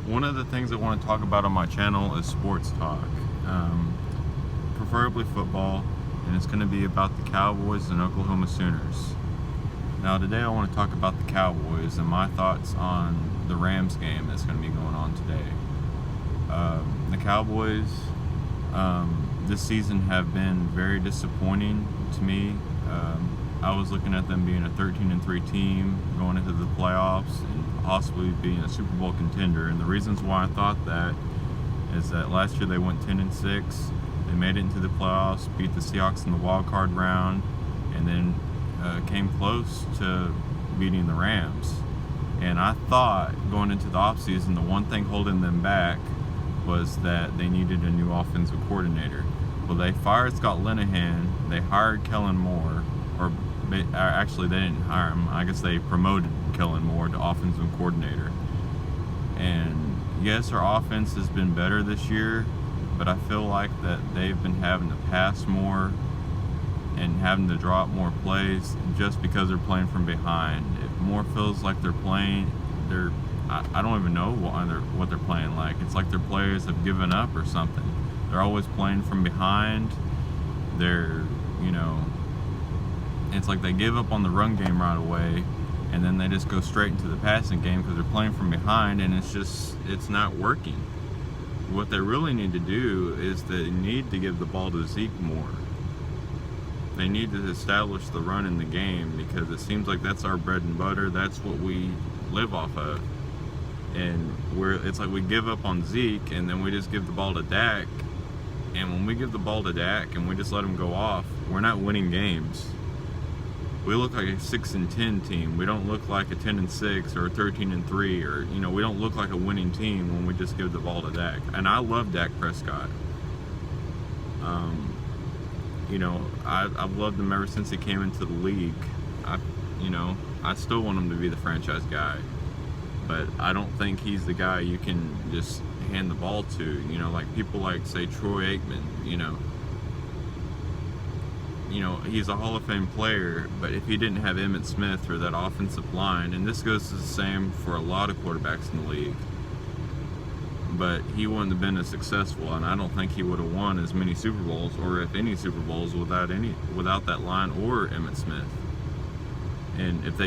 One of the things I want to talk about on my channel is sports talk, preferably football, and it's going to be about the Cowboys and Oklahoma Sooners. Now today I want to talk about the Cowboys and my thoughts on the Rams game that's going to be going on today. The Cowboys this season have been very disappointing to me. I was looking at them being a 13-3 team going into the playoffs and possibly being a Super Bowl contender. And the reasons why I thought that is that last year they went 10-6. They made it into the playoffs, beat the Seahawks in the wild card round, and then came close to beating the Rams. And I thought going into the offseason, the one thing holding them back was that they needed a new offensive coordinator. Well, they fired Scott Linehan, they hired Kellen Moore, or actually they didn't hire him. I guess they promoted Kellen Moore to offensive coordinator. And yes, our offense has been better this year, but I feel like that they've been having to pass more and having to drop more plays just because they're playing from behind. It more feels like they're playing, I don't even know what they're playing like. It's like their players have given up or something. They're always playing from behind. It's like they give up on the run game right away, and then they just go straight into the passing game because they're playing from behind, and it's not working. What they really need to do is they need to give the ball to Zeke more. They need to establish the run in the game because it seems like that's our bread and butter. That's what we live off of. And it's like we give up on Zeke and then we just give the ball to Dak. And when we give the ball to Dak and we just let him go off, we're not winning games. We look like a 6-10 team. We don't look like a 10-6 or a 13-3, or we don't look like a winning team when we just give the ball to Dak. And I love Dak Prescott. I've loved him ever since he came into the league. I still want him to be the franchise guy, but I don't think he's the guy you can just hand the ball to. Like people like say Troy Aikman. He's a Hall of Fame player, but if he didn't have Emmitt Smith or that offensive line, and this goes to the same for a lot of quarterbacks in the league, but he wouldn't have been as successful, and I don't think he would have won as many Super Bowls, or if any Super Bowls, without that line or Emmitt Smith. And if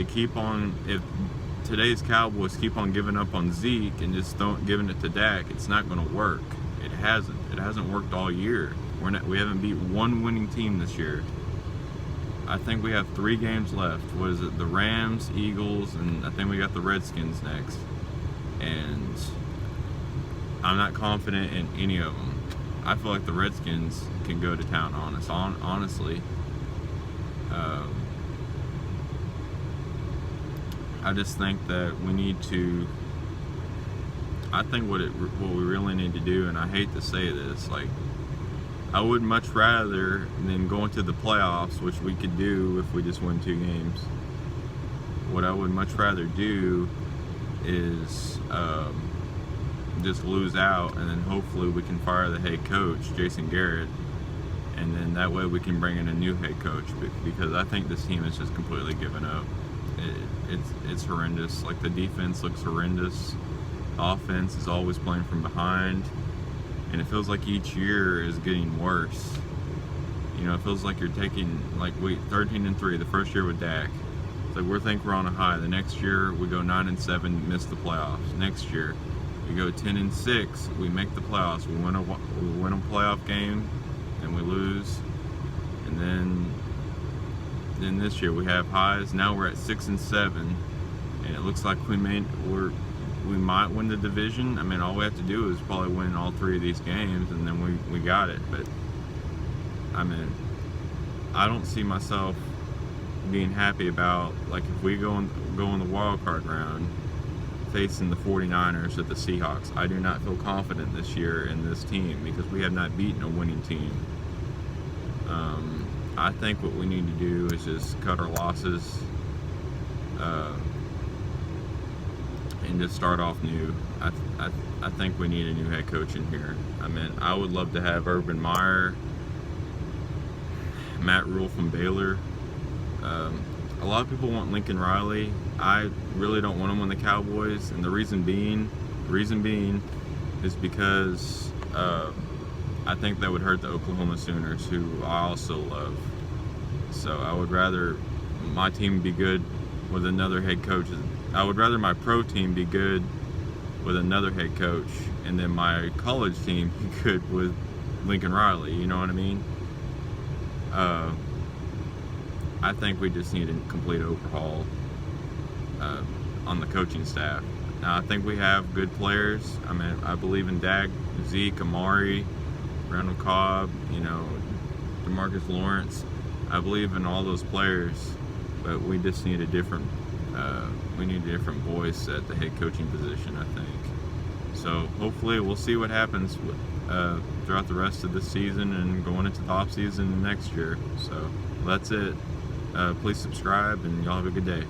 today's Cowboys keep on giving up on Zeke and just giving it to Dak, it's not going to work. It hasn't worked all year. We haven't beat one winning team this year. I think we have 3 games left. What is it? The Rams, Eagles, and I think we got the Redskins next. And I'm not confident in any of them. I feel like the Redskins can go to town honestly. I just think that we need to. I think what we really need to do, and I hate to say this, like I would much rather than go into the playoffs, which we could do if we just win 2 games. What I would much rather do is just lose out, and then hopefully we can fire the head coach, Jason Garrett, and then that way we can bring in a new head coach, because I think this team is just completely given up. It's horrendous. Like the defense looks horrendous. The offense is always playing from behind, and it feels like each year is getting worse. It feels like you're taking 13-3 the first year with Dak. It's like we think we're on a high. The next year we go 9-7, miss the playoffs. Next year we go 10-6, we make the playoffs. We win a playoff game, and we lose. And then this year we have highs. Now we're at 6-7, and it looks like we might win the division. I mean, all we have to do is probably win all 3 of these games, and then we got it. But I mean, I don't see myself being happy about, like, if we go in the wild card round facing the 49ers or the Seahawks. I do not feel confident this year in this team because we have not beaten a winning team. I think what we need to do is just cut our losses and just start off new. I think we need a new head coach in here. I mean, I would love to have Urban Meyer, Matt Rule from Baylor. A lot of people want Lincoln Riley. I really don't want him on the Cowboys, and the reason being Reason being is because I think that would hurt the Oklahoma Sooners, who I also love. So I would rather my team be good with another head coach. I would rather my pro team be good with another head coach, and then my college team be good with Lincoln Riley. You know what I mean? I think we just need a complete overhaul on the coaching staff. Now, I think we have good players. I mean, I believe in Dak, Zeke, Amari, Randall Cobb, DeMarcus Lawrence. I believe in all those players, but we just need a different voice at the head coaching position, I think. So hopefully we'll see what happens throughout the rest of this season and going into the off season next year. So that's it. Please subscribe, and y'all have a good day.